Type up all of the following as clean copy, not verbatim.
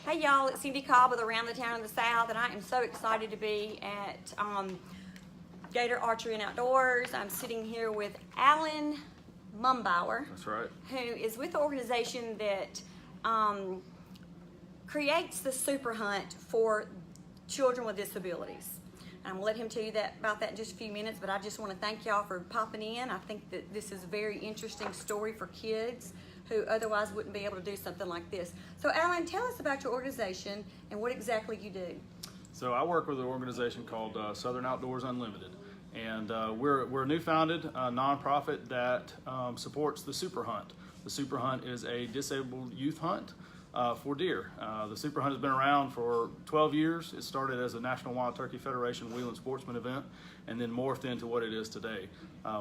Hey y'all, it's Cindy Cobb with Around the Town in the South, and I am so excited to be at Gator Archery and Outdoors. I'm sitting here with Alan Mumbauer. That's right. Who is with the organization that creates the super hunt for children with disabilities. I'm going to let him tell you about that in just a few minutes, but I just want to thank y'all for popping in. I think that this is a very interesting story for kids who otherwise wouldn't be able to do something like this. So Alan, tell us about your organization and what exactly you do. So I work with an organization called Southern Outdoors Unlimited, and we're a new founded nonprofit that supports the Super Hunt. The Super Hunt is a disabled youth hunt for deer. The Super Hunt has been around for 12 years. It started as a National Wild Turkey Federation wheel and sportsman event, and then morphed into what it is today.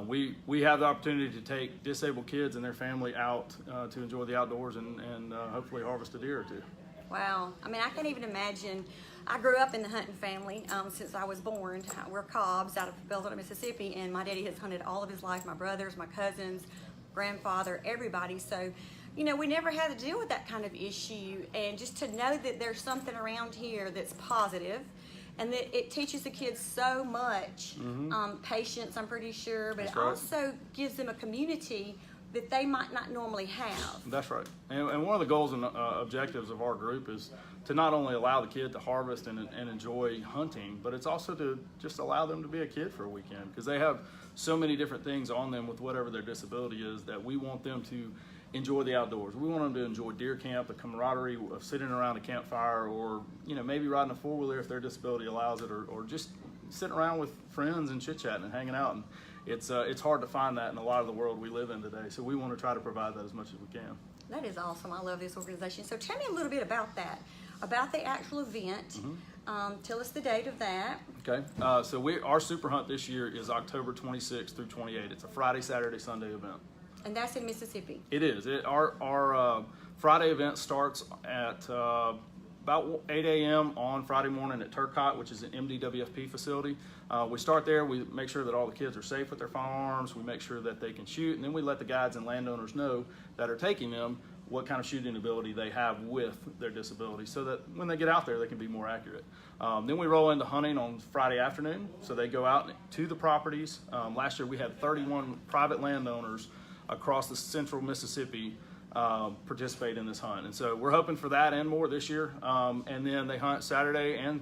We have the opportunity to take disabled kids and their family out to enjoy the outdoors and hopefully harvest a deer or two. Wow, I mean, I can't even imagine. I grew up in the hunting family since I was born. We're Cobbs out of Belton, Mississippi, and my daddy has hunted all of his life. My brothers, my cousins, grandfather, everybody. So, you know, we never had to deal with that kind of issue, and just to know that there's something around here that's positive and that it teaches the kids so much, patience, I'm pretty sure, but That's it right. also gives them a community that they might not normally have. That's right. And one of the goals and objectives of our group is to not only allow the kid to harvest and enjoy hunting, but it's also to just allow them to be a kid for a weekend, because they have so many different things on them with whatever their disability is that we want them to enjoy the outdoors. We want them to enjoy deer camp, the camaraderie of sitting around a campfire, or maybe riding a four-wheeler if their disability allows it, or just sitting around with friends and chit-chatting and hanging out. And it's hard to find that in a lot of the world we live in today, so we want to try to provide that as much as we can. That is awesome. I love this organization. So tell me a little bit about that, about the actual event. Tell us the date of that. Okay, so our Super Hunt this year is October 26th through 28th. It's a Friday, Saturday, Sunday event. And that's in Mississippi. It is. Our Friday event starts at about 8 a.m. on Friday morning at Turcotte, which is an MDWFP facility. We start there. We make sure that all the kids are safe with their firearms. We make sure that they can shoot, and then we let the guides and landowners know that are taking them what kind of shooting ability they have with their disability, so that when they get out there, they can be more accurate. Then we roll into hunting on Friday afternoon, so they go out to the properties. Last year we had 31 private landowners across the central Mississippi participate in this hunt, and so we're hoping for that and more this year. And then they hunt Saturday and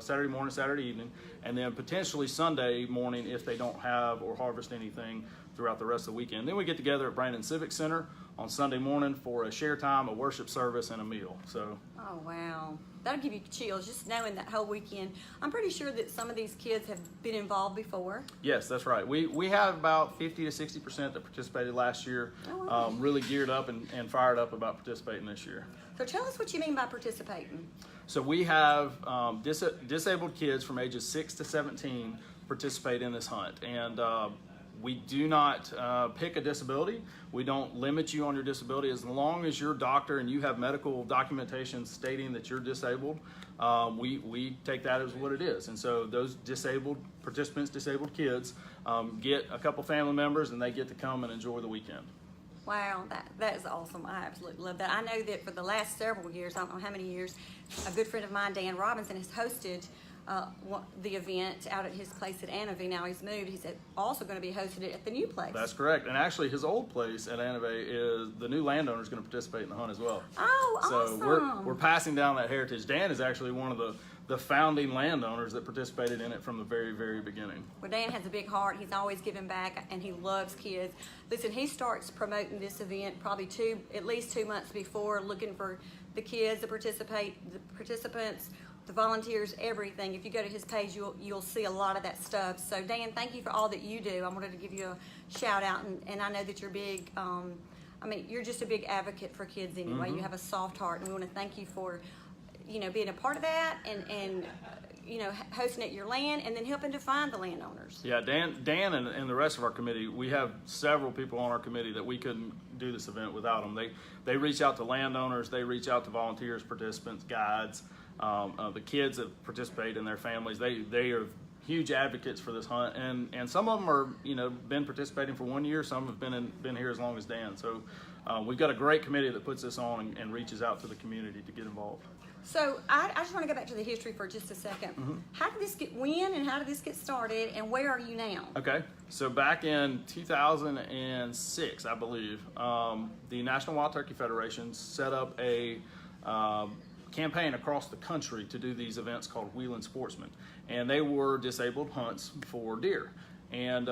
Saturday morning, Saturday evening, and then potentially Sunday morning if they don't have or harvest anything throughout the rest of the weekend. Then we get together at Brandon Civic Center on Sunday morning for a share time, a worship service, and a meal. So, oh wow, that'll give you chills just knowing that whole weekend. I'm pretty sure that some of these kids have been involved before. Yes, that's right. We have about 50 to 60% that participated last year. Oh, wow. Really geared up and fired up about participating this year. So tell us what you mean by participating. So we have disabled kids from ages 6 to 17 participate in this hunt, and we do not pick a disability. We don't limit you on your disability. As long as you're a doctor and you have medical documentation stating that you're disabled, we take that as what it is. And so those disabled participants, disabled kids, get a couple family members, and they get to come and enjoy the weekend. Wow, that is awesome. I absolutely love that. I know that for the last several years, I don't know how many years, a good friend of mine, Dan Robinson, has hosted the event out at his place at Annavie. Now he's moved. He's also going to be hosting it at the new place. That's correct. And actually his old place at Annavie is the new landowner is going to participate in the hunt as well. Oh, so awesome. we're passing down that heritage. Dan is actually one of the founding landowners that participated in it from the very, very beginning. Well, Dan has a big heart. He's always giving back, and he loves kids. Listen, he starts promoting this event probably at least 2 months before, looking for the kids to participate, the participants, the volunteers, everything. If you go to his page, you'll see a lot of that stuff. So Dan, thank you for all that you do. I wanted to give you a shout out, and I know that you're big. I mean, you're just a big advocate for kids anyway. You have a soft heart, and we want to thank you for, being a part of that and hosting at your land, and then helping to find the landowners. Yeah, Dan and the rest of our committee, we have several people on our committee that we couldn't do this event without them. They reach out to landowners, they reach out to volunteers, participants, guides, the kids that participate in their families. They are huge advocates for this hunt, and some of them are been participating for 1 year. Some have been here as long as Dan. So we've got a great committee that puts this on and reaches out to the community to get involved. So I just want to go back to the history for just a second. How did this when and how did this get started, and where are you now? Okay, so back in 2006, I believe, the National Wild Turkey Federation set up a campaign across the country to do these events called Wheelin' Sportsmen, and they were disabled hunts for deer. And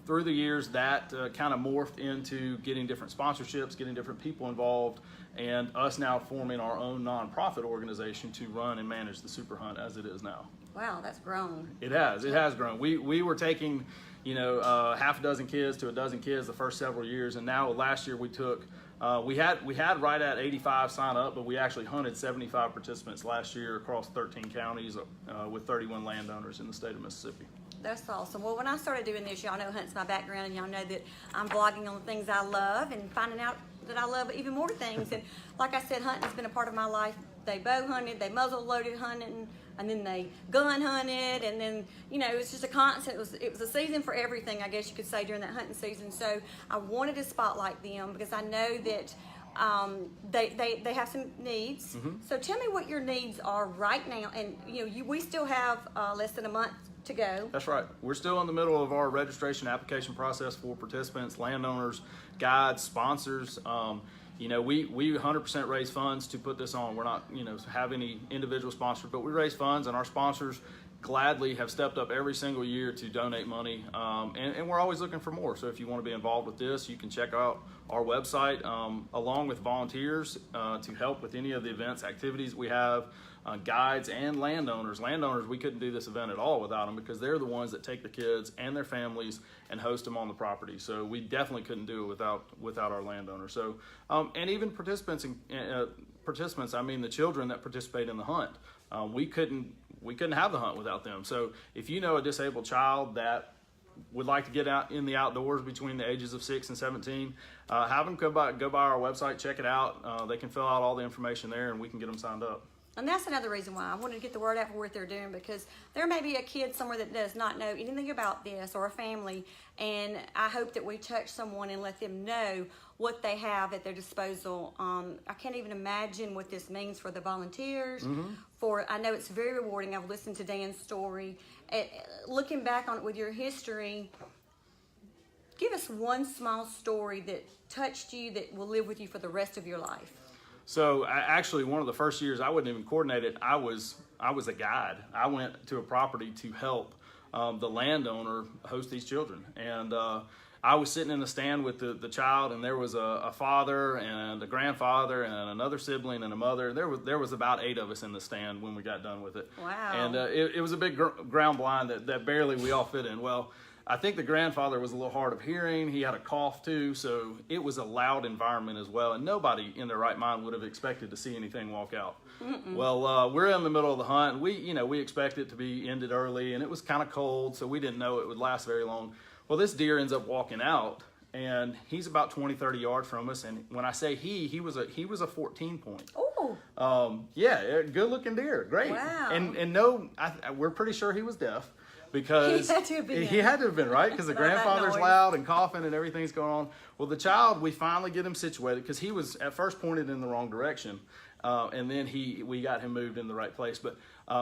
through the years, that kind of morphed into getting different sponsorships, getting different people involved, and us now forming our own nonprofit organization to run and manage the Super Hunt as it is now. Wow, that's grown. It has grown. We were taking, half a dozen kids to a dozen kids the first several years, and now last year we took, we had right at 85 sign up, but we actually hunted 75 participants last year across 13 counties with 31 landowners in the state of Mississippi. That's awesome. Well, when I started doing this, y'all know hunt's my background, and y'all know that I'm blogging on the things I love and finding out that I love even more things. And like I said, hunting has been a part of my life. They bow hunted, they muzzle loaded hunting, and then they gun hunted, and then it's just a constant. It was a season for everything, I guess you could say, during that hunting season. So I wanted to spotlight them because I know that they have some needs. So tell me what your needs are right now, and we still have less than a month to go. That's right. We're still in the middle of our registration application process for participants, landowners, guides, sponsors. We 100% raise funds to put this on. We're not, have any individual sponsors, but we raise funds, and our sponsors gladly have stepped up every single year to donate money, and we're always looking for more. So if you want to be involved with this, you can check out our website along with volunteers to help with any of the events, activities we have, guides, and landowners. Landowners, we couldn't do this event at all without them because they're the ones that take the kids and their families and host them on the property. So we definitely couldn't do it without our landowners. So and even participants, I mean the children that participate in the hunt, we couldn't have the hunt without them. So if you know a disabled child that would like to get out in the outdoors between the ages of 6 and 17, have them go by our website, check it out. They can fill out all the information there, and we can get them signed up. And that's another reason why I wanted to get the word out for what they're doing, because there may be a kid somewhere that does not know anything about this, or a family, and I hope that we touch someone and let them know what they have at their disposal. I can't even imagine what this means for the volunteers. I know it's very rewarding. I've listened to Dan's story. Looking back on it with your history, give us one small story that touched you that will live with you for the rest of your life. So actually, one of the first years I wouldn't even coordinate it. I was a guide. I went to a property to help the landowner host these children, and I was sitting in the stand with the child, and there was a father and a grandfather and another sibling and a mother. There was about 8 of us in the stand when we got done with it. Wow! And it was a big ground blind that barely we all fit in. Well, I think the grandfather was a little hard of hearing. He had a cough too, so it was a loud environment as well, and nobody in their right mind would have expected to see anything walk out. Well, we're in the middle of the hunt. We expect it to be ended early, and it was kind of cold, so we didn't know it would last very long. Well, this deer ends up walking out, and he's about 20, 30 yards from us, and when I say he was a 14 point. Oh. Yeah, good looking deer, great. Wow. And no, we're pretty sure he was deaf. Because he had to have been, right? Because the grandfather's loud and coughing and everything's going on. Well, the child, we finally get him situated because he was at first pointed in the wrong direction, and then we got him moved in the right place. But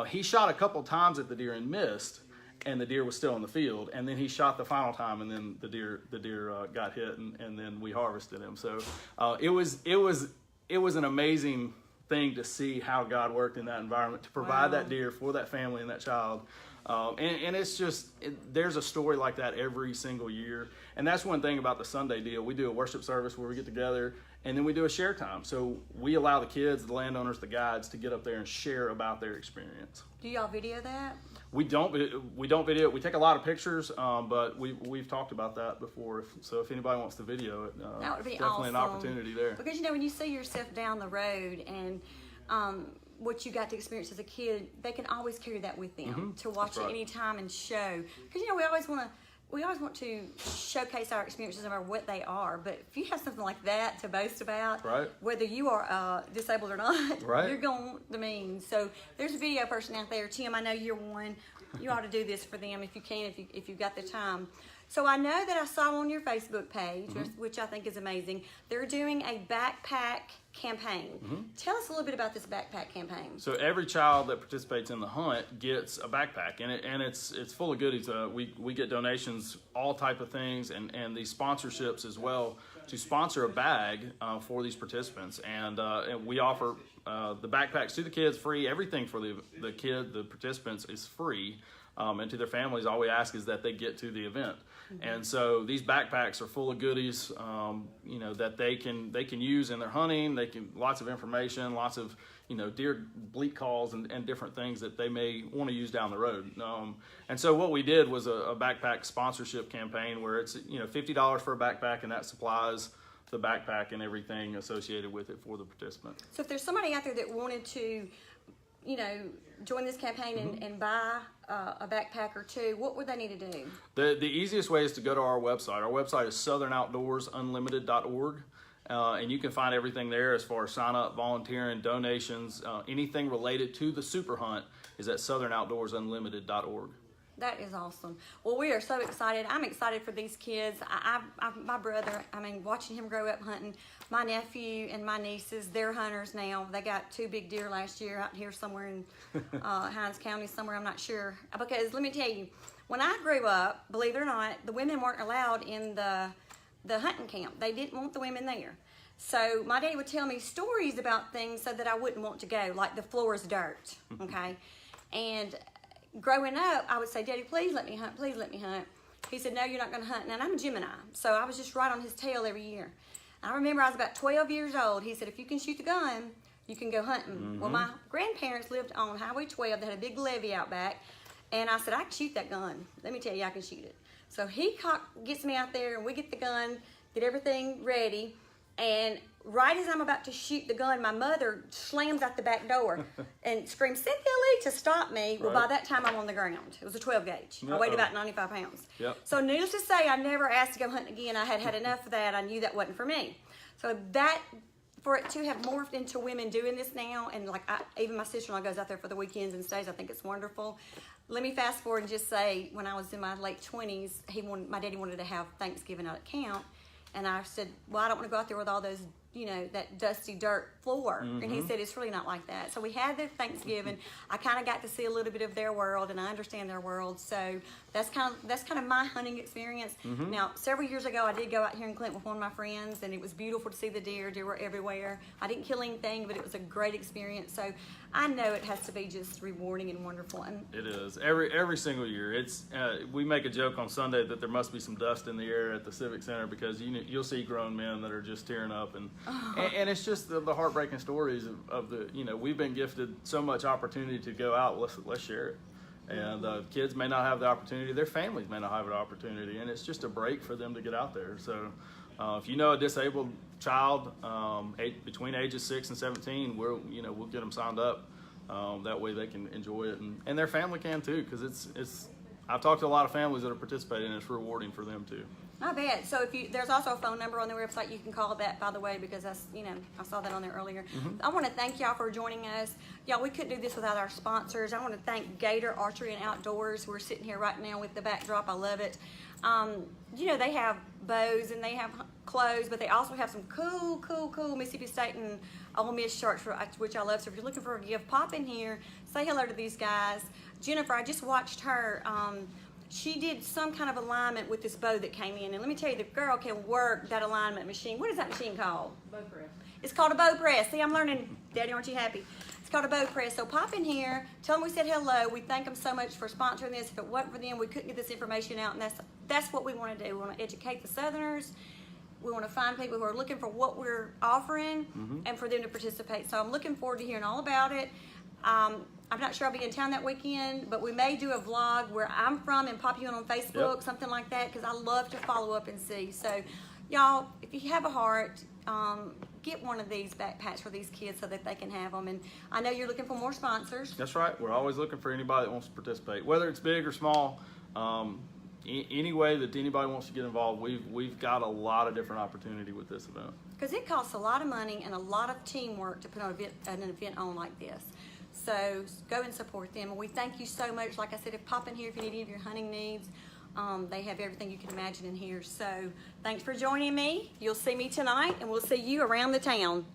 he shot a couple times at the deer and missed, and the deer was still in the field. And then he shot the final time, and then the deer got hit, and then we harvested him. So it was an amazing thing to see how God worked in that environment to provide that deer for that family and that child. And it's just, there's a story like that every single year. And that's one thing about the Sunday deal. We do a worship service where we get together, and then we do a share time. So we allow the kids, the landowners, the guides to get up there and share about their experience. Do y'all video that? We don't video it. We take a lot of pictures, but we've talked about that before. So if anybody wants to video it, that would be definitely awesome. an opportunity there. Because when you see yourself down the road and what you got to experience as a kid, they can always carry that with them to watch it anytime and show. Because we always want to showcase our experiences no matter what they are. But if you have something like that to boast about, whether you are disabled or not, you're going to mean. So there's a video person out there. Tim, I know you're one. You ought to do this for them if you can, if you've got the time. So I know that I saw on your Facebook page, which I think is amazing, they're doing a backpack campaign. Tell us a little bit about this backpack campaign. So every child that participates in the hunt gets a backpack, and it's full of goodies. We get donations, all type of things, and these sponsorships as well to sponsor a bag for these participants. And we offer the backpacks to the kids free. Everything for the participants is free. And to their families, all we ask is that they get to the event. And so these backpacks are full of goodies, that they can use in their hunting. Lots of information, lots of deer bleat calls and different things that they may want to use down the road. And so what we did was a backpack sponsorship campaign where it's $50 for a backpack, and that supplies the backpack and everything associated with it for the participant. So if there's somebody out there that wanted to join this campaign and buy a backpack or two, what would they need to do? The easiest way is to go to our website. Our website is southernoutdoorsunlimited.org, and you can find everything there as far as sign up, volunteering, donations, anything related to the super hunt is at southernoutdoorsunlimited.org. That is awesome. Well, we are so excited. I'm excited for these kids. My brother, watching him grow up hunting. My nephew and my nieces, they're hunters now. They got 2 big deer last year out here somewhere in Hinds County somewhere, I'm not sure. Because let me tell you, when I grew up, believe it or not, the women weren't allowed in the hunting camp. They didn't want the women there. So my daddy would tell me stories about things so that I wouldn't want to go, like the floor is dirt, okay? And growing up, I would say, Daddy, please let me hunt, please let me hunt. He said, no, you're not going to hunt. And I'm a Gemini, so I was just right on his tail every year. I remember I was about 12 years old. He said, if you can shoot the gun, you can go hunting. Well, my grandparents lived on Highway 12. They had a big levee out back. And I said, I can shoot that gun. Let me tell you, I can shoot it. So he gets me out there, and we get the gun, get everything ready. And right as I'm about to shoot the gun, my mother slams out the back door and screams, Cynthia Lee, to stop me. Well, by that time, I'm on the ground. It was a 12 gauge. I weighed about 95 pounds. So needless to say, I never asked to go hunting again. I had had enough of that. I knew that wasn't for me. So for it to have morphed into women doing this now, and even my sister-in-law goes out there for the weekends and stays, I think it's wonderful. Let me fast forward and just say, when I was in my late 20s, my daddy wanted to have Thanksgiving out at camp. And I said, well, I don't want to go out there with all those, that dusty dirt floor. And he said, it's really not like that. So we had the Thanksgiving. I kind of got to see a little bit of their world, and I understand their world. So that's kind of my hunting experience. Now, several years ago, I did go out here in Clinton with one of my friends, and it was beautiful to see the deer. Deer were everywhere. I didn't kill anything, but it was a great experience. So I know it has to be just rewarding and wonderful. And it is. Every single year. It's we make a joke on Sunday that there must be some dust in the air at the Civic Center, because you'll see grown men that are just tearing up, and it's just the heartbreaking stories of the we've been gifted so much opportunity to go out. Let's share it. And kids may not have the opportunity, their families may not have the opportunity, and it's just a break for them to get out there. So if you know a disabled child between ages 6 and 17, we'll get them signed up. That way they can enjoy it, and their family can too, because it's I've talked to a lot of families that are participating, and it's rewarding for them too. I bet. So there's also a phone number on the website. You can call that, by the way, because I saw that on there earlier. I want to thank y'all for joining us. Y'all, we couldn't do this without our sponsors. I want to thank Gator, Archery, and Outdoors. We're sitting here right now with the backdrop. I love it. They have bows and they have clothes, but they also have some cool Mississippi State and Ole Miss shirts, which I love. So if you're looking for a gift, pop in here, say hello to these guys. Jennifer, I just watched her. She did some kind of alignment with this bow that came in, and let me tell you, the girl can work that alignment machine. What is that machine called? Bow press. It's called a bow press. See, I'm learning. Daddy, aren't you happy? It's called a bow press. So pop in here, tell them we said hello. We thank them so much for sponsoring this. If it wasn't for them, we couldn't get this information out, and that's what we want to do. We want to educate the Southerners. We want to find people who are looking for what we're offering and for them to participate. So I'm looking forward to hearing all about it. I'm not sure I'll be in town that weekend, but we may do a vlog where I'm from and pop you on Facebook, something like that, because I love to follow up and see. So, y'all, if you have a heart, get one of these backpacks for these kids so that they can have them. And I know you're looking for more sponsors. That's right. We're always looking for anybody that wants to participate, whether it's big or small. Any way that anybody wants to get involved, we've got a lot of different opportunity with this event. Because it costs a lot of money and a lot of teamwork to put on an event on like this. So go and support them. And we thank you so much. Like I said, pop in here if you need any of your hunting needs. They have everything you can imagine in here. So thanks for joining me. You'll see me tonight, and we'll see you around the town.